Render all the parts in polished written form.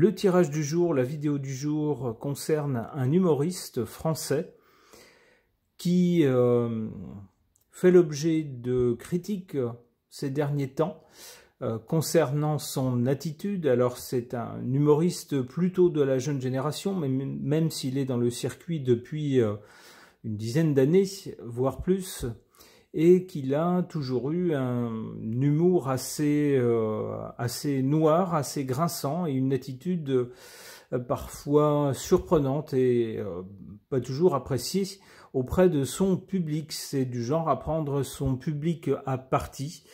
Le tirage du jour, la vidéo du jour concerne un humoriste français qui fait l'objet de critiques ces derniers temps concernant son attitude. Alors c'est un humoriste plutôt de la jeune génération, mais même s'il est dans le circuit depuis une dizaine d'années, voire plus, et qu'il a toujours eu un humour assez noir, assez grinçant, et une attitude parfois surprenante et pas toujours appréciée auprès de son public. C'est du genre à prendre son public à partie,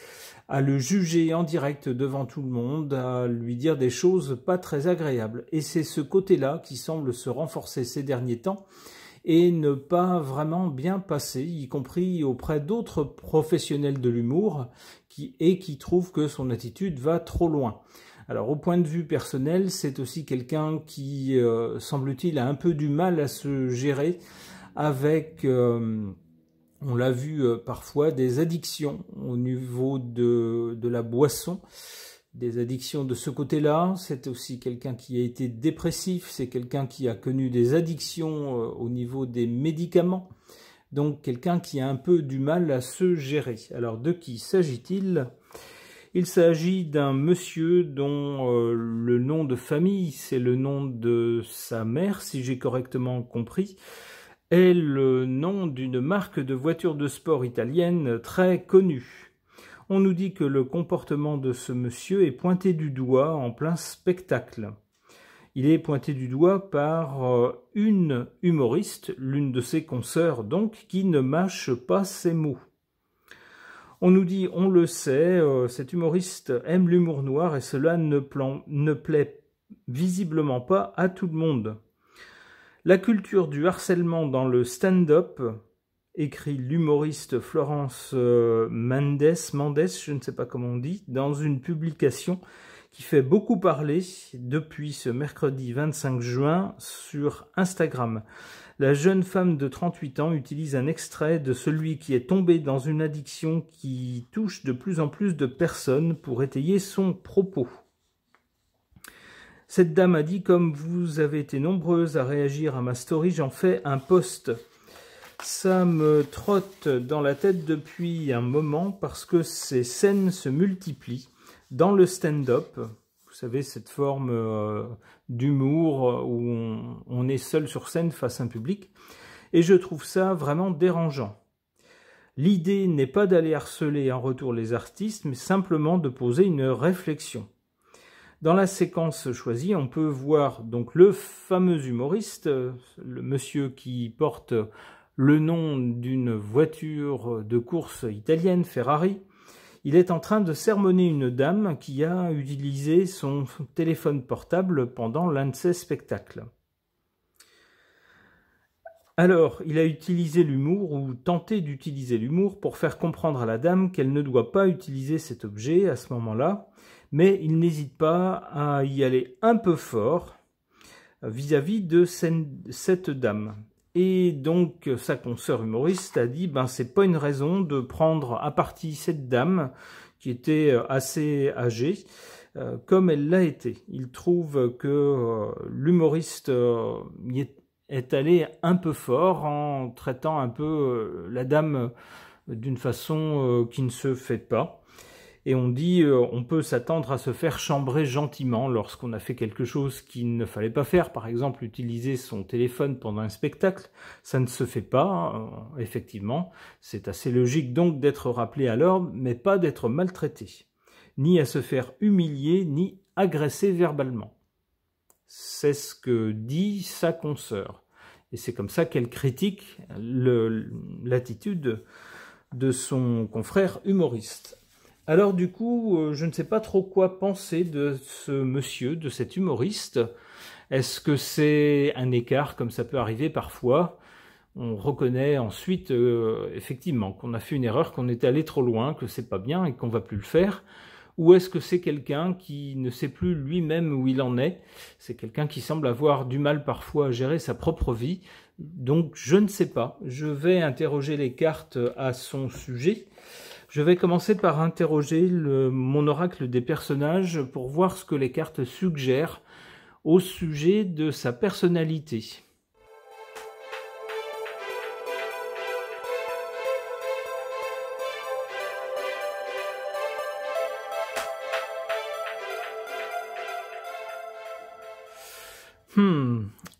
à le juger en direct devant tout le monde, à lui dire des choses pas très agréables. Et c'est ce côté-là qui semble se renforcer ces derniers temps, et ne pas vraiment bien passer, y compris auprès d'autres professionnels de l'humour, qui trouvent que son attitude va trop loin. Alors au point de vue personnel, c'est aussi quelqu'un qui, semble-t-il, a un peu du mal à se gérer avec, on l'a vu parfois, des addictions au niveau de la boisson, des addictions de ce côté-là. C'est aussi quelqu'un qui a été dépressif, c'est quelqu'un qui a connu des addictions au niveau des médicaments, donc quelqu'un qui a un peu du mal à se gérer. Alors de qui s'agit-il? Il s'agit d'un monsieur dont le nom de famille, c'est le nom de sa mère, si j'ai correctement compris, est le nom d'une marque de voitures de sport italienne très connue. On nous dit que le comportement de ce monsieur est pointé du doigt en plein spectacle. Il est pointé du doigt par une humoriste, l'une de ses consoeurs donc, qui ne mâche pas ses mots. On nous dit, on le sait, cet humoriste aime l'humour noir et cela ne plaît visiblement pas à tout le monde. La culture du harcèlement dans le stand-up, écrit l'humoriste Florence Mendes, je ne sais pas comment on dit, dans une publication qui fait beaucoup parler depuis ce mercredi 25 juin sur Instagram. La jeune femme de 38 ans utilise un extrait de celui qui est tombé dans une addiction qui touche de plus en plus de personnes pour étayer son propos. Cette dame a dit « Comme vous avez été nombreuses à réagir à ma story, j'en fais un post. Ça me trotte dans la tête depuis un moment parce que ces scènes se multiplient dans le stand-up. Vous savez, cette forme d'humour où on est seul sur scène face à un public. Et je trouve ça vraiment dérangeant. L'idée n'est pas d'aller harceler en retour les artistes, mais simplement de poser une réflexion. Dans la séquence choisie, on peut voir donc le fameux humoriste, le monsieur qui porte le nom d'une voiture de course italienne, Ferrari. Il est en train de sermonner une dame qui a utilisé son téléphone portable pendant l'un de ses spectacles. Alors, il a utilisé l'humour, ou tenté d'utiliser l'humour, pour faire comprendre à la dame qu'elle ne doit pas utiliser cet objet à ce moment-là, mais il n'hésite pas à y aller un peu fort vis-à-vis de cette dame. Et donc, sa consoeur humoriste a dit « c'est pas une raison de prendre à partie cette dame qui était assez âgée, comme elle l'a été. » Il trouve que l'humoriste est allé un peu fort en traitant un peu la dame d'une façon qui ne se fait pas. Et on dit, on peut s'attendre à se faire chambrer gentiment lorsqu'on a fait quelque chose qu'il ne fallait pas faire. Par exemple, utiliser son téléphone pendant un spectacle, ça ne se fait pas, effectivement. C'est assez logique donc d'être rappelé à l'ordre, mais pas d'être maltraité. Ni à se faire humilier, ni agresser verbalement. C'est ce que dit sa consoeur. Et c'est comme ça qu'elle critique l'attitude de son confrère humoriste. Alors du coup, je ne sais pas trop quoi penser de ce monsieur, de cet humoriste. Est-ce que c'est un écart comme ça peut arriver parfois? On reconnaît ensuite effectivement qu'on a fait une erreur, qu'on est allé trop loin, que c'est pas bien et qu'on va plus le faire. Ou est-ce que c'est quelqu'un qui ne sait plus lui-même où il en est? C'est quelqu'un qui semble avoir du mal parfois à gérer sa propre vie. Donc je ne sais pas. Je vais interroger les cartes à son sujet. Je vais commencer par interroger mon oracle des personnages pour voir ce que les cartes suggèrent au sujet de sa personnalité.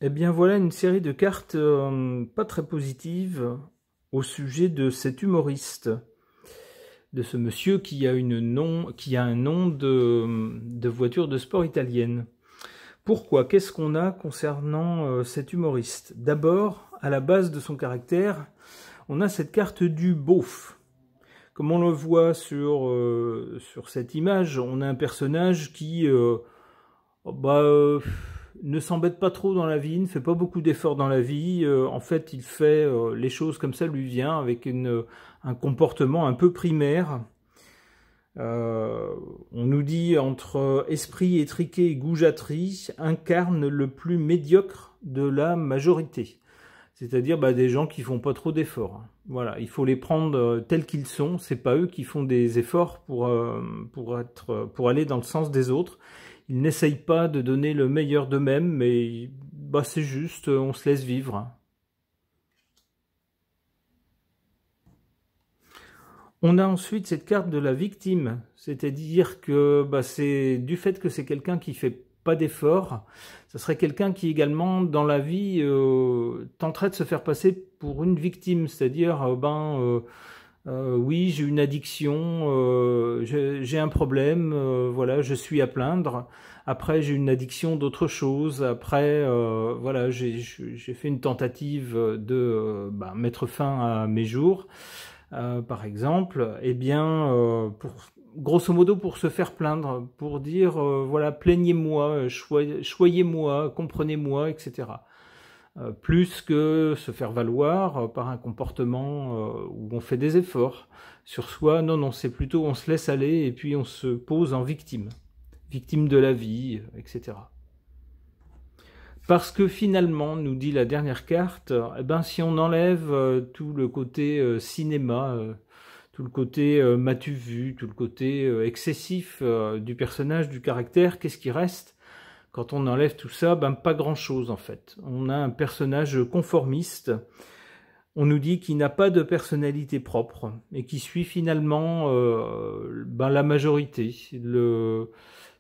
Eh bien voilà une série de cartes pas très positives au sujet de cet humoriste, de ce monsieur qui a un nom de voiture de sport italienne. Pourquoi? Qu'est-ce qu'on a concernant cet humoriste? D'abord, à la base de son caractère, on a cette carte du beauf. Comme on le voit sur cette image, on a un personnage qui ne s'embête pas trop dans la vie, ne fait pas beaucoup d'efforts dans la vie. En fait, il fait les choses comme ça lui vient, avec un comportement un peu primaire. On nous dit entre esprit étriqué et goujaterie, incarne le plus médiocre de la majorité. C'est-à-dire des gens qui font pas trop d'efforts. Voilà, il faut les prendre tels qu'ils sont. C'est pas eux qui font des efforts pour aller dans le sens des autres. Ils n'essayent pas de donner le meilleur d'eux-mêmes, mais c'est juste, on se laisse vivre. On a ensuite cette carte de la victime, c'est-à-dire que c'est du fait que c'est quelqu'un qui fait pas d'efforts, ça serait quelqu'un qui également dans la vie tenterait de se faire passer pour une victime, c'est-à-dire oui, j'ai une addiction, j'ai un problème, voilà, je suis à plaindre. Après, j'ai une addiction d'autre chose. Après, voilà, j'ai fait une tentative de mettre fin à mes jours, par exemple. Eh bien, grosso modo, pour se faire plaindre, pour dire, voilà, plaignez-moi, choyez-moi, comprenez-moi, etc. Plus que se faire valoir par un comportement où on fait des efforts sur soi. Non, c'est plutôt on se laisse aller et puis on se pose en victime. Victime de la vie, etc. Parce que finalement, nous dit la dernière carte, si on enlève tout le côté cinéma, tout le côté m'as-tu vu, tout le côté excessif du personnage, du caractère, qu'est-ce qui reste? Quand on enlève tout ça, pas grand-chose en fait. On a un personnage conformiste. On nous dit qu'il n'a pas de personnalité propre et qui suit finalement la majorité.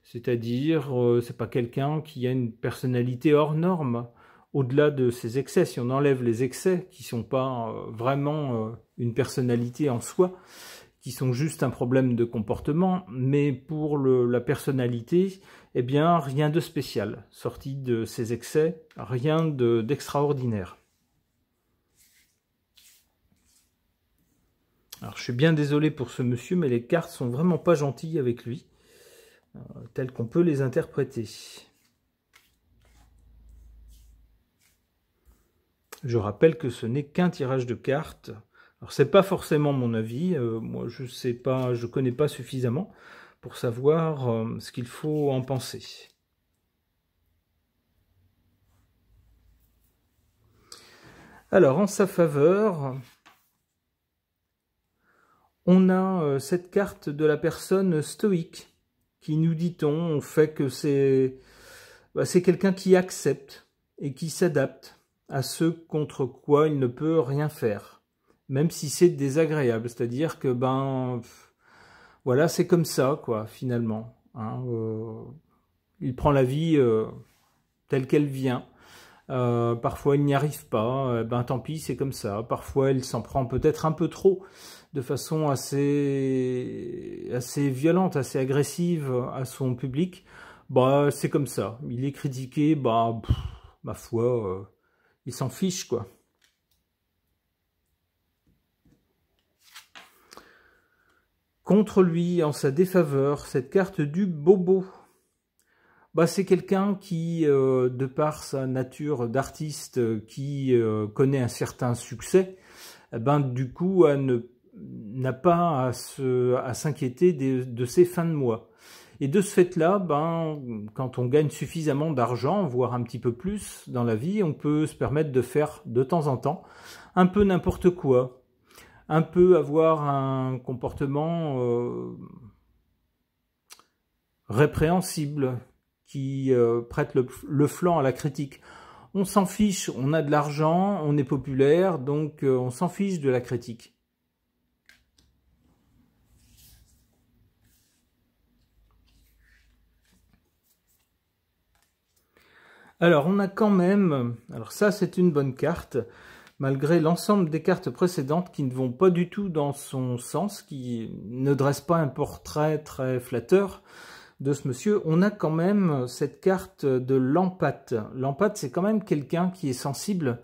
C'est-à-dire, c'est pas quelqu'un qui a une personnalité hors norme. Au-delà de ses excès, si on enlève les excès qui sont pas vraiment une personnalité en soi, qui sont juste un problème de comportement, mais pour la personnalité, eh bien, rien de spécial. Sorti de ces excès, rien d'extraordinaire. Alors, je suis bien désolé pour ce monsieur, mais les cartes sont vraiment pas gentilles avec lui, telles qu'on peut les interpréter. Je rappelle que ce n'est qu'un tirage de cartes. Alors c'est pas forcément mon avis, moi je sais pas, je connais pas suffisamment pour savoir ce qu'il faut en penser. Alors en sa faveur, on a cette carte de la personne stoïque qui, nous dit-on, fait que c'est quelqu'un qui accepte et qui s'adapte à ce contre quoi il ne peut rien faire. Même si c'est désagréable, c'est-à-dire que voilà, c'est comme ça quoi finalement. Hein, il prend la vie telle qu'elle vient. Parfois il n'y arrive pas, tant pis, c'est comme ça. Parfois il s'en prend peut-être un peu trop, de façon assez violente, assez agressive à son public. C'est comme ça. Il est critiqué, ma foi, il s'en fiche quoi. Contre lui, en sa défaveur, cette carte du bobo. C'est quelqu'un qui, de par sa nature d'artiste, qui connaît un certain succès, du coup, n'a pas à s'inquiéter de ses fins de mois. Et de ce fait-là, quand on gagne suffisamment d'argent, voire un petit peu plus dans la vie, on peut se permettre de faire de temps en temps un peu n'importe quoi. Un peu avoir un comportement répréhensible, qui prête le flanc à la critique. On s'en fiche, on a de l'argent, on est populaire, donc on s'en fiche de la critique. Alors, on a quand même... Alors ça, c'est une bonne carte, malgré l'ensemble des cartes précédentes qui ne vont pas du tout dans son sens, qui ne dressent pas un portrait très flatteur de ce monsieur. On a quand même cette carte de l'empathe. L'empathe, c'est quand même quelqu'un qui est sensible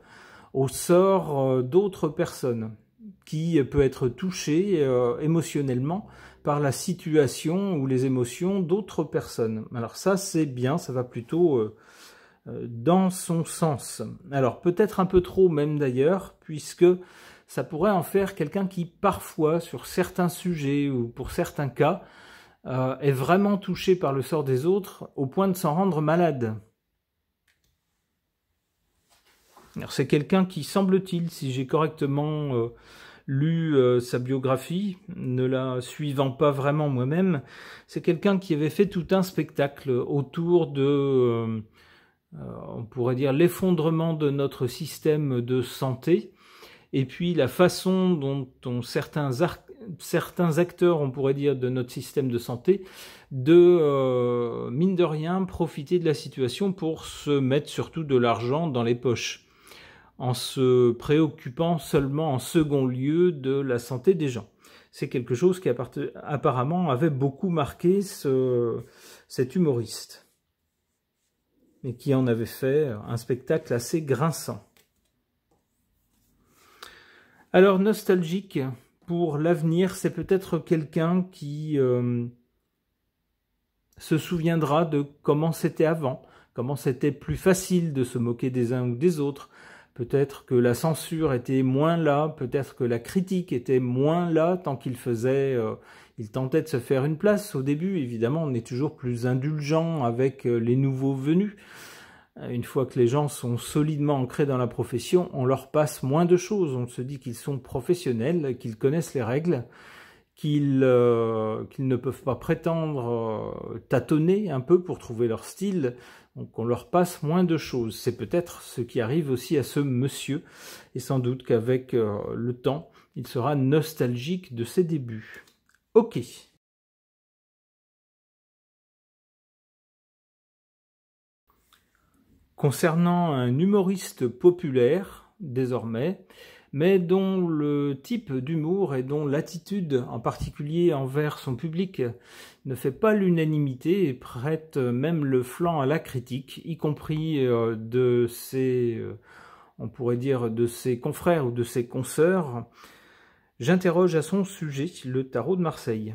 au sort d'autres personnes, qui peut être touché émotionnellement par la situation ou les émotions d'autres personnes. Alors ça, c'est bien, ça va plutôt... dans son sens. Alors peut-être un peu trop même d'ailleurs, puisque ça pourrait en faire quelqu'un qui parfois, sur certains sujets ou pour certains cas, est vraiment touché par le sort des autres au point de s'en rendre malade. Alors c'est quelqu'un qui, semble-t-il, si j'ai correctement lu sa biographie, ne la suivant pas vraiment moi-même, c'est quelqu'un qui avait fait tout un spectacle autour de... on pourrait dire l'effondrement de notre système de santé, et puis la façon dont certains acteurs, on pourrait dire, de notre système de santé, de, mine de rien, profiter de la situation pour se mettre surtout de l'argent dans les poches, en se préoccupant seulement en second lieu de la santé des gens. C'est quelque chose qui apparemment avait beaucoup marqué cet humoriste, mais qui en avait fait un spectacle assez grinçant. Alors, nostalgique pour l'avenir, c'est peut-être quelqu'un qui se souviendra de comment c'était avant, comment c'était plus facile de se moquer des uns ou des autres. Peut-être que la censure était moins là, peut-être que la critique était moins là, tant qu'il il tentait de se faire une place. Au début, évidemment, on est toujours plus indulgent avec les nouveaux venus. Une fois que les gens sont solidement ancrés dans la profession, on leur passe moins de choses. On se dit qu'ils sont professionnels, qu'ils connaissent les règles, qu'ils ne peuvent pas prétendre tâtonner un peu pour trouver leur style. Donc on leur passe moins de choses. C'est peut-être ce qui arrive aussi à ce monsieur. Et sans doute qu'avec le temps, il sera nostalgique de ses débuts. Ok. Concernant un humoriste populaire, désormais, mais dont le type d'humour et dont l'attitude, en particulier envers son public, ne fait pas l'unanimité et prête même le flanc à la critique, y compris de ses, on pourrait dire, de ses confrères ou de ses consoeurs, j'interroge à son sujet le tarot de Marseille.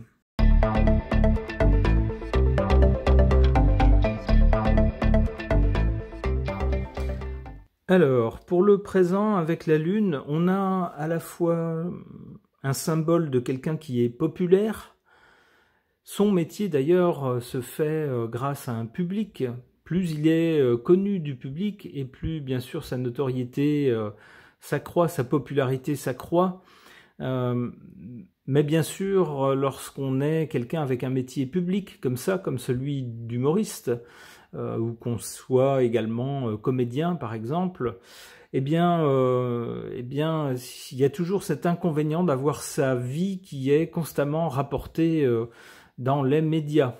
Alors, pour le présent, avec la Lune, on a à la fois un symbole de quelqu'un qui est populaire. Son métier, d'ailleurs, se fait grâce à un public. Plus il est connu du public, et plus, bien sûr, sa notoriété s'accroît, sa popularité s'accroît. Mais bien sûr, lorsqu'on est quelqu'un avec un métier public, comme ça, comme celui d'humoriste, ou qu'on soit également comédien par exemple, eh bien, il y a toujours cet inconvénient d'avoir sa vie qui est constamment rapportée dans les médias,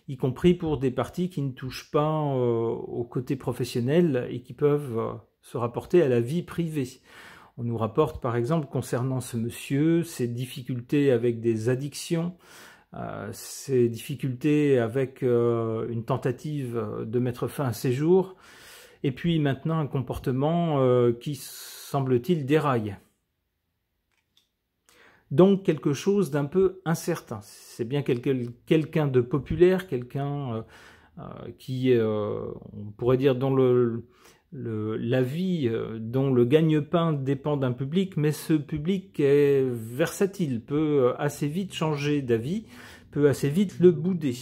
y compris pour des parties qui ne touchent pas au côté professionnel et qui peuvent se rapporter à la vie privée. On nous rapporte par exemple concernant ce monsieur ses difficultés avec des addictions, ses difficultés avec une tentative de mettre fin à ses jours, et puis maintenant un comportement qui, semble-t-il, déraille. Donc quelque chose d'un peu incertain. C'est bien quelqu'un de populaire, quelqu'un qui, on pourrait dire, dont la vie, dont le gagne-pain dépend d'un public, mais ce public est versatile, peut assez vite changer d'avis, peut assez vite le bouder.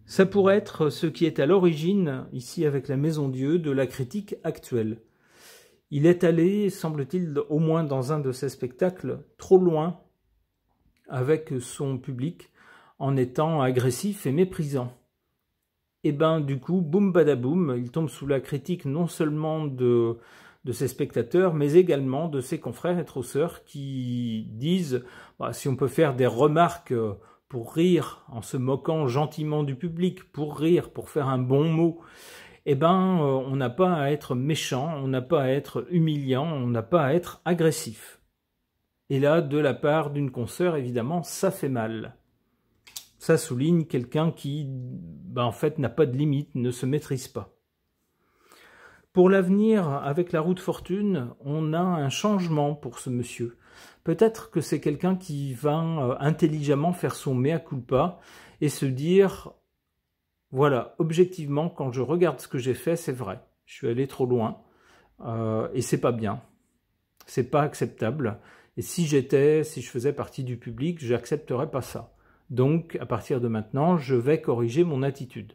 Ça pourrait être ce qui est à l'origine, ici avec la Maison Dieu, de la critique actuelle. Il est allé, semble-t-il, au moins dans un de ses spectacles, trop loin avec son public, en étant agressif et méprisant. et ben du coup, boum badaboum, il tombe sous la critique non seulement de ses spectateurs, mais également de ses confrères et trosseurs qui disent bah, si on peut faire des remarques pour rire, en se moquant gentiment du public, pour rire, pour faire un bon mot, eh ben on n'a pas à être méchant, on n'a pas à être humiliant, on n'a pas à être agressif. Et là, de la part d'une consoeur, évidemment, ça fait mal. Ça souligne quelqu'un qui, en fait, n'a pas de limite, ne se maîtrise pas. Pour l'avenir, avec la roue de fortune, on a un changement pour ce monsieur. Peut-être que c'est quelqu'un qui va intelligemment faire son mea culpa et se dire, voilà, objectivement, quand je regarde ce que j'ai fait, c'est vrai. Je suis allé trop loin et c'est pas bien. C'est pas acceptable. Et si je faisais partie du public, j'accepterais pas ça. Donc, à partir de maintenant, je vais corriger mon attitude.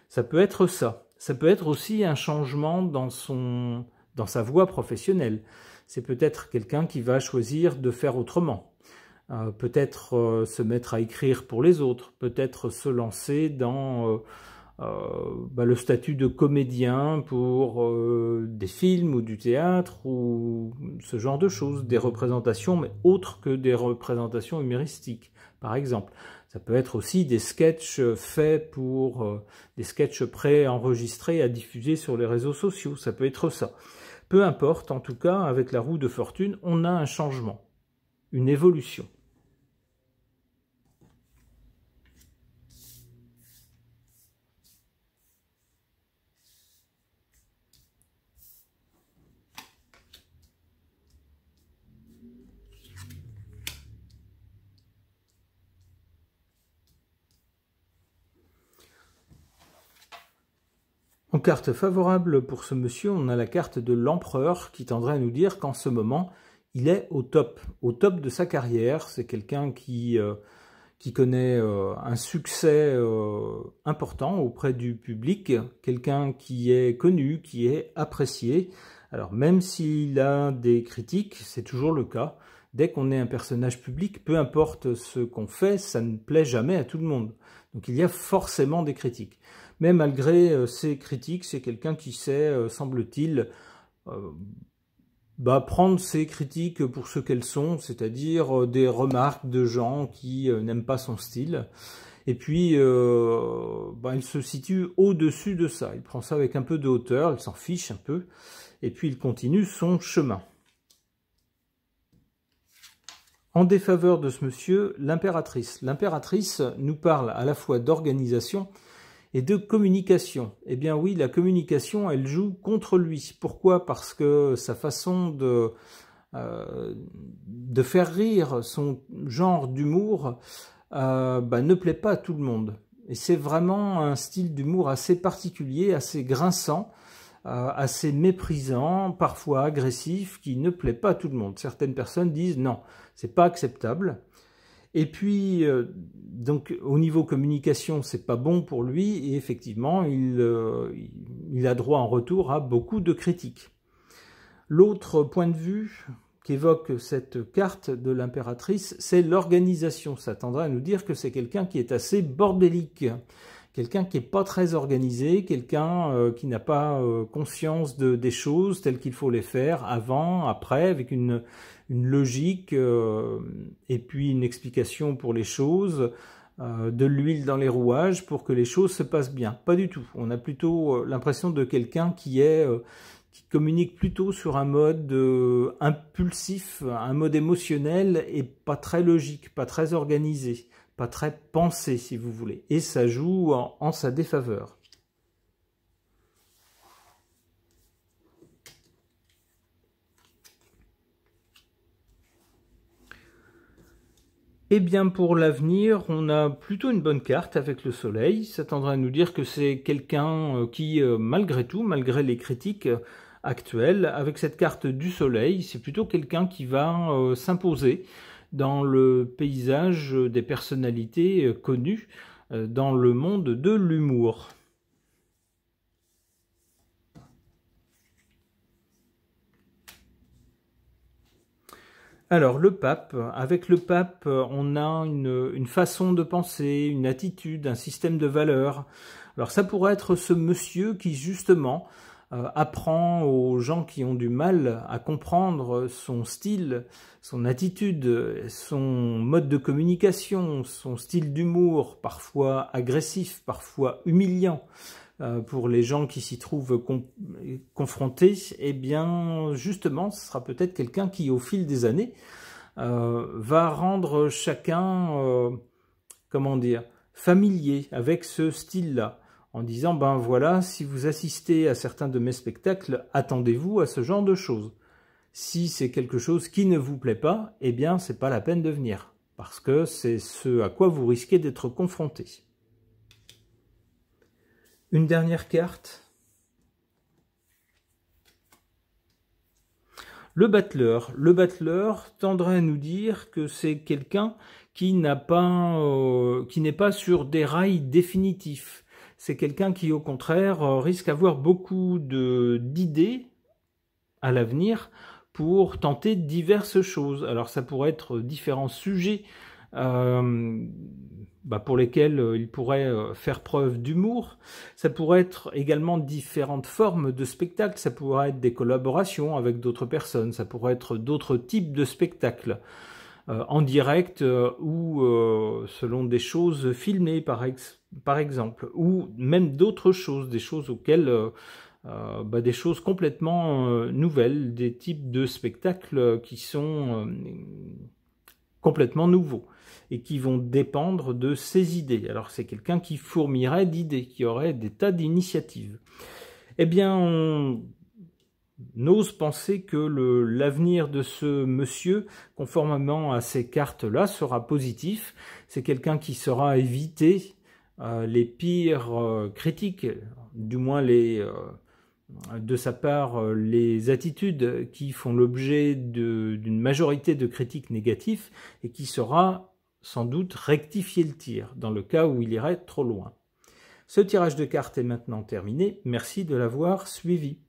Ça peut être ça. Ça peut être aussi un changement dans sa voie professionnelle. C'est peut-être quelqu'un qui va choisir de faire autrement. Peut-être se mettre à écrire pour les autres. Peut-être se lancer dans le statut de comédien pour des films ou du théâtre ou ce genre de choses. Des représentations, mais autres que des représentations humoristiques, par exemple. Ça peut être aussi des sketchs faits pour des sketchs pré-enregistrés à diffuser sur les réseaux sociaux. Ça peut être ça. Peu importe, en tout cas, avec la roue de fortune, on a un changement, une évolution. En carte favorable pour ce monsieur, on a la carte de l'empereur qui tendrait à nous dire qu'en ce moment, il est au top de sa carrière. C'est quelqu'un qui connaît un succès important auprès du public, quelqu'un qui est connu, qui est apprécié. Alors même s'il a des critiques, c'est toujours le cas. Dès qu'on est un personnage public, peu importe ce qu'on fait, ça ne plaît jamais à tout le monde. Donc il y a forcément des critiques. Mais malgré ces critiques, c'est quelqu'un qui sait, semble-t-il, prendre ces critiques pour ce qu'elles sont, c'est-à-dire des remarques de gens qui n'aiment pas son style. Et puis, il se situe au-dessus de ça. Il prend ça avec un peu de hauteur, il s'en fiche un peu, et puis il continue son chemin. En défaveur de ce monsieur, l'impératrice. L'impératrice nous parle à la fois d'organisation et de communication. Eh bien oui, la communication, elle joue contre lui. Pourquoi? Parce que sa façon de faire rire, son genre d'humour, ne plaît pas à tout le monde. Et c'est vraiment un style d'humour assez particulier, assez grinçant, assez méprisant, parfois agressif, qui ne plaît pas à tout le monde. Certaines personnes disent non, c'est pas acceptable. Et puis, donc, au niveau communication, c'est pas bon pour lui, et effectivement, il a droit en retour à beaucoup de critiques. L'autre point de vue qu'évoque cette carte de l'impératrice, c'est l'organisation. Ça tendrait à nous dire que c'est quelqu'un qui est assez bordélique, quelqu'un qui n'est pas très organisé, quelqu'un qui n'a pas conscience des choses telles qu'il faut les faire, avant, après, avec une logique et puis une explication pour les choses, de l'huile dans les rouages pour que les choses se passent bien. Pas du tout. On a plutôt l'impression de quelqu'un qui communique plutôt sur un mode impulsif, un mode émotionnel et pas très logique, pas très organisé, pas très pensé si vous voulez. Et ça joue en sa défaveur. Eh bien, pour l'avenir, on a plutôt une bonne carte avec le soleil. Ça tendrait à nous dire que c'est quelqu'un qui, malgré tout, malgré les critiques actuelles, avec cette carte du soleil, c'est plutôt quelqu'un qui va s'imposer dans le paysage des personnalités connues dans le monde de l'humour. Alors, le pape, avec le pape, on a une façon de penser, une attitude, un système de valeurs. Alors ça pourrait être ce monsieur qui justement apprend aux gens qui ont du mal à comprendre son style, son attitude, son mode de communication, son style d'humour, parfois agressif, parfois humiliant, pour les gens qui s'y trouvent confrontés. Eh bien, justement, ce sera peut-être quelqu'un qui, au fil des années, va rendre chacun, comment dire, familier avec ce style-là, en disant, ben voilà, si vous assistez à certains de mes spectacles, attendez-vous à ce genre de choses. Si c'est quelque chose qui ne vous plaît pas, eh bien, c'est pas la peine de venir, parce que c'est ce à quoi vous risquez d'être confronté. Une dernière carte. Le battleur. Le battleur tendrait à nous dire que c'est quelqu'un qui n'est pas sur des rails définitifs. C'est quelqu'un qui, au contraire, risque d'avoir beaucoup d'idées à l'avenir pour tenter diverses choses. Alors ça pourrait être différents sujets pour lesquels il pourrait faire preuve d'humour. Ça pourrait être également différentes formes de spectacles. Ça pourrait être des collaborations avec d'autres personnes. Ça pourrait être d'autres types de spectacles. En direct ou selon des choses filmées par exemple, ou même d'autres choses, des choses auxquelles des choses complètement nouvelles, des types de spectacles qui sont complètement nouveaux et qui vont dépendre de ses idées. Alors c'est quelqu'un qui fourmillerait d'idées, qui aurait des tas d'initiatives. Eh bien, on n'ose penser que l'avenir de ce monsieur, conformément à ces cartes-là, sera positif. C'est quelqu'un qui saura éviter les pires critiques, du moins de sa part les attitudes qui font l'objet d'une majorité de critiques négatives et qui saura sans doute rectifier le tir dans le cas où il irait trop loin. Ce tirage de cartes est maintenant terminé. Merci de l'avoir suivi.